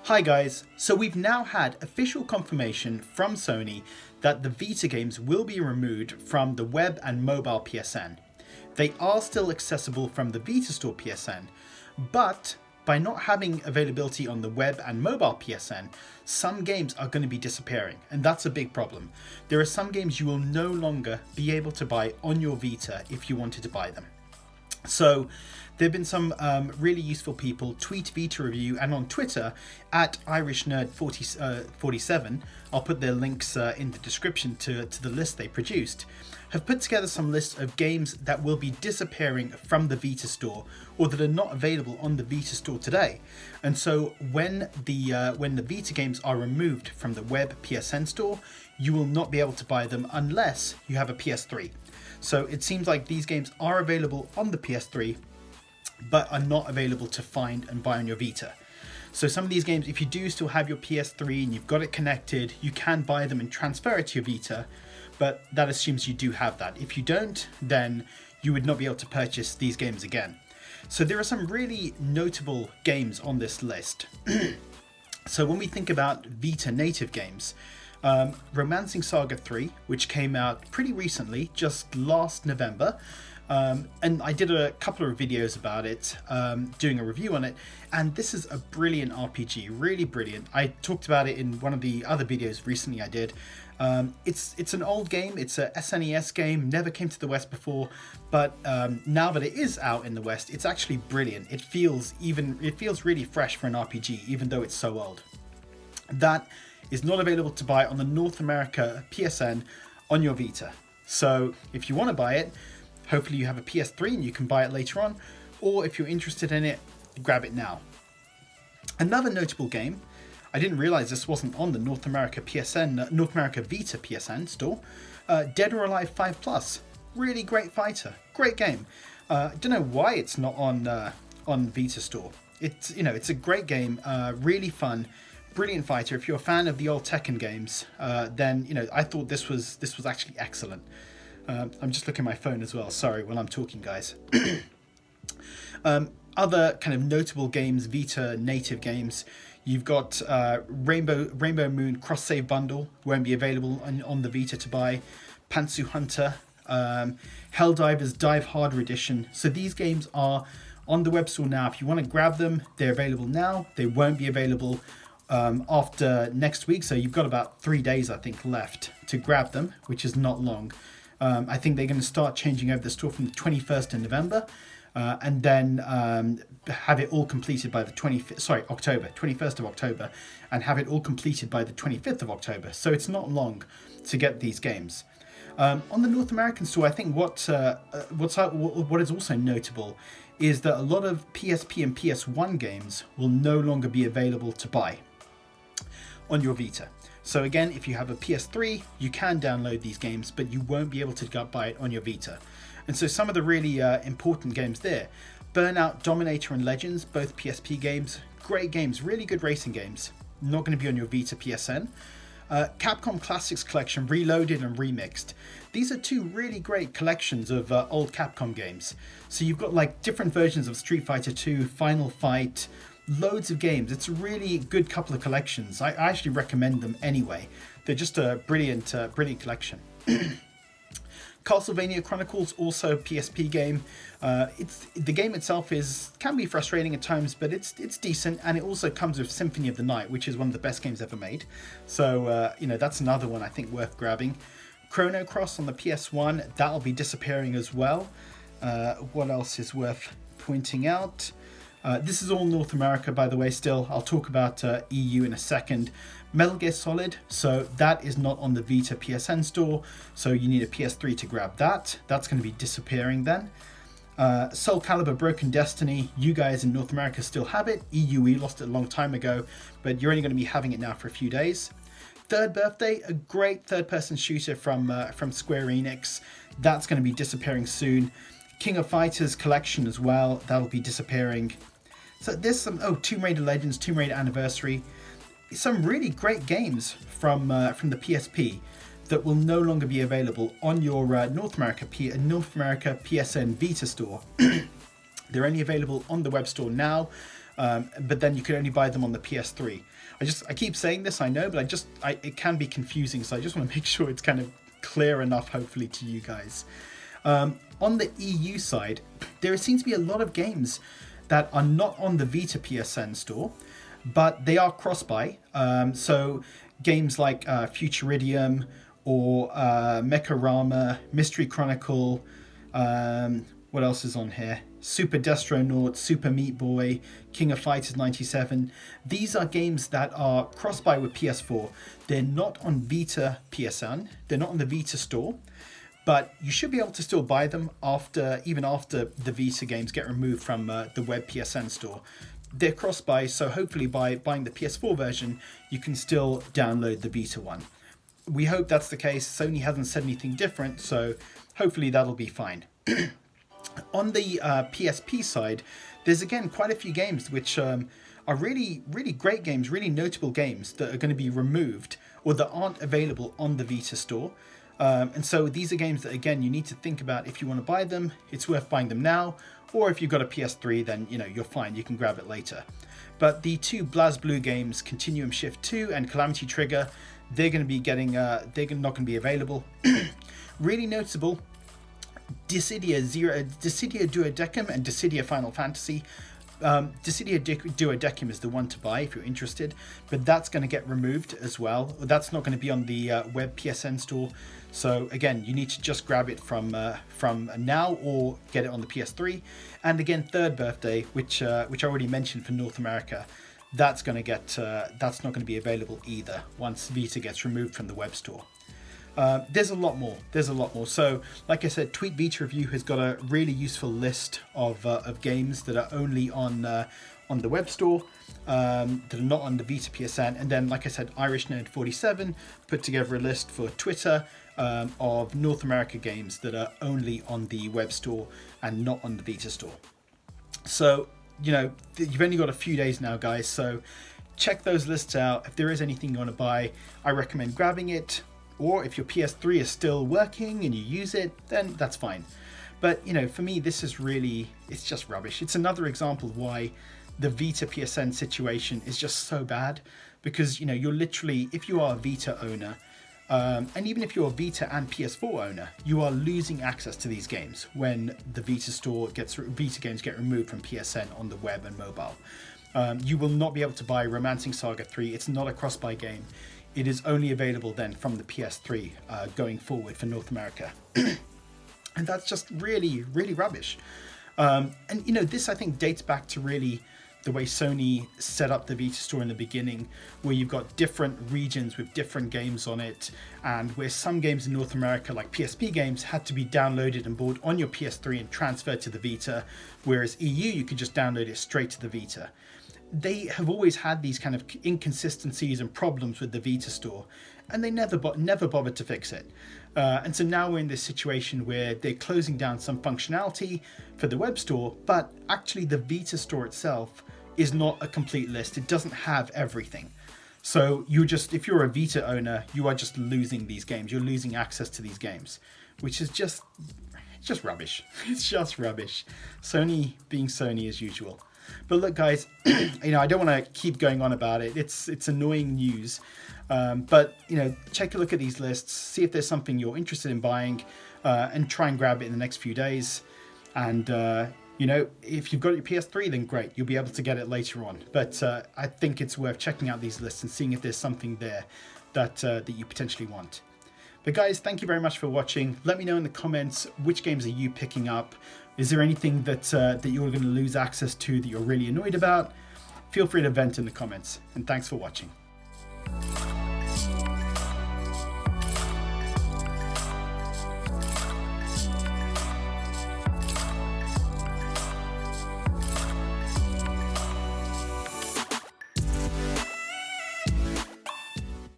Hi guys, so we've now had official confirmation from Sony that the Vita games will be removed from the web and mobile PSN. They are still accessible from the Vita Store PSN, but by not having availability on the web and mobile PSN, some games are going to be disappearing, and that's a big problem. There are some games you will no longer be able to buy on your Vita if you wanted to buy them. So there have been some really useful people, Tweet Vita review, and on Twitter at IrishNerd47, I'll put their links in the description to the list they produced, have put together some lists of games that will be disappearing from the Vita Store or that are not available on the Vita Store today. And so when the Vita games are removed from the web PSN Store, you will not be able to buy them unless you have a PS3. So it seems like these games are available on the PS3, but are not available to find and buy on your Vita. So some of these games, if you do still have your PS3 and you've got it connected, you can buy them and transfer it to your Vita, but that assumes you do have that. If you don't, then you would not be able to purchase these games again. So there are some really notable games on this list. So when we think about Vita native games, Romancing Saga 3, which came out pretty recently, just last November, and I did a couple of videos about it, doing a review on it, and this is a brilliant RPG, really brilliant. I talked about it in one of the other videos recently I did. It's an old game, it's a SNES game, never came to the West before, but now that it is out in the West, it's actually brilliant. It feels really fresh for an RPG, even though it's so old. That is not available to buy on the North America PSN on your Vita. So if you want to buy it, hopefully you have a PS3 and you can buy it later on, or if you're interested in it, grab it now. Another notable game, I didn't realize this wasn't on the North America Vita PSN store, Dead or Alive 5 Plus. Really great fighter, great game. I don't know why it's not on Vita Store. It's a great game, really fun. Brilliant fighter. If you're a fan of the old Tekken games, then I thought this was actually excellent. I'm just looking at my phone as well. Sorry, while I'm talking, guys. Other kind of notable games, Vita native games. You've got Rainbow Moon Cross Save Bundle, won't be available on the Vita to buy. Pantsu Hunter, Helldivers Dive Harder Edition. So these games are on the web store now. If you want to grab them, they're available now. They won't be available after next week, so you've got about 3 days I think left to grab them, which is not long. I think they're going to start changing over the store from the 21st of November, and then have it all completed by the 21st of October, and have it all completed by the 25th of October. So it's not long to get these games. On the North American store, I think what is also notable is that a lot of PSP and PS1 games will no longer be available to buy on your Vita. So again, if you have a PS3, you can download these games, but you won't be able to buy it on your Vita. And so some of the really important games there, Burnout, Dominator and Legends, both PSP games, great games, really good racing games, not going to be on your Vita PSN. Capcom Classics Collection Reloaded and Remixed. These are two really great collections of old Capcom games. So you've got like different versions of Street Fighter 2, Final Fight, loads of games. It's a really good couple of collections. I actually recommend them anyway. They're just a brilliant collection. Castlevania Chronicles, also a PSP game. The game itself can be frustrating at times, but it's decent, and it also comes with Symphony of the Night, which is one of the best games ever made. So that's another one I think worth grabbing. Chrono Cross on the PS1, that'll be disappearing as well. What else is worth pointing out? This is all North America, by the way, still. I'll talk about EU in a second. Metal Gear Solid, so that is not on the Vita PSN store, so you need a PS3 to grab that. That's going to be disappearing then. Soul Calibur Broken Destiny, you guys in North America still have it. EU, we lost it a long time ago, but you're only going to be having it now for a few days. Third Birthday, a great third-person shooter from Square Enix. That's going to be disappearing soon. King of Fighters collection as well, that'll be disappearing. So there's some, Tomb Raider Legends, Tomb Raider Anniversary, some really great games from the PSP that will no longer be available on your North America PSN Vita store. They're only available on the web store now. but then you can only buy them on the PS3. I keep saying this, I know, but it can be confusing, so I just want to make sure it's kind of clear enough, hopefully, to you guys. On the EU side, there seems to be a lot of games that are not on the Vita PSN Store, but they are cross-buy. So games like Futuridium or Mechorama, Mystery Chronicle, what else is on here? Super Destronaut, Super Meat Boy, King of Fighters 97. These are games that are cross-buy with PS4. They're not on Vita PSN. They're not on the Vita Store. But you should be able to still buy them even after the Vita games get removed from the web PSN store. They're cross-buy, so hopefully by buying the PS4 version, you can still download the Vita one. We hope that's the case. Sony hasn't said anything different, so hopefully that'll be fine. On the PSP side, there's again quite a few games which are really, really great games, really notable games that are going to be removed or that aren't available on the Vita store. And so these are games that, again, you need to think about if you want to buy them. It's worth buying them now, or if you've got a PS3, then you're fine, you can grab it later. But the two BlazBlue games, Continuum Shift 2 and Calamity Trigger, they're going to be they're not going to be available. Really noticeable, Dissidia Duodecim and Dissidia Final Fantasy. Dissidia Duodecim is the one to buy if you're interested, but that's going to get removed as well. That's not going to be on the web PSN store. So again, you need to just grab it from now or get it on the PS3. And again, Third Birthday, which I already mentioned for North America, that's not going to be available either once Vita gets removed from the web store. There's a lot more. So, like I said, Tweet Vita Review has got a really useful list of games that are only on the web store, that are not on the Vita PSN. And then, like I said, Irish Nerd 47 put together a list for Twitter of North America games that are only on the web store and not on the Vita store. So, you've only got a few days now, guys. So, check those lists out. If there is anything you want to buy, I recommend grabbing it. Or if your PS3 is still working and you use it, then that's fine. But, for me, it's just rubbish. It's another example of why the Vita PSN situation is just so bad. Because, you're literally, if you are a Vita owner, and even if you're a Vita and PS4 owner, you are losing access to these games when the Vita games get removed from PSN on the web and mobile. You will not be able to buy Romancing Saga 3. It's not a cross-buy game. It is only available then from the PS3 going forward for North America. And that's just really, really rubbish. And this I think dates back to really the way Sony set up the Vita store in the beginning, where you've got different regions with different games on it, and where some games in North America, like PSP games, had to be downloaded and bought on your PS3 and transferred to the Vita, whereas EU, you could just download it straight to the Vita. They have always had these kind of inconsistencies and problems with the Vita store, and they never bothered to fix it. And so now we're in this situation where they're closing down some functionality for the web store, but actually the Vita store itself is not a complete list. It doesn't have everything. So if you're a Vita owner, you are just losing these games. You're losing access to these games, which is just rubbish. It's just rubbish. Sony being Sony as usual. But look, guys, I don't want to keep going on about it. It's annoying news. But, check a look at these lists, see if there's something you're interested in buying, and try and grab it in the next few days. And, if you've got your PS3, then great. You'll be able to get it later on. But I think it's worth checking out these lists and seeing if there's something there that you potentially want. But guys, thank you very much for watching. Let me know in the comments, which games are you picking up? Is there anything that you're going to lose access to that you're really annoyed about? Feel free to vent in the comments, and thanks for watching.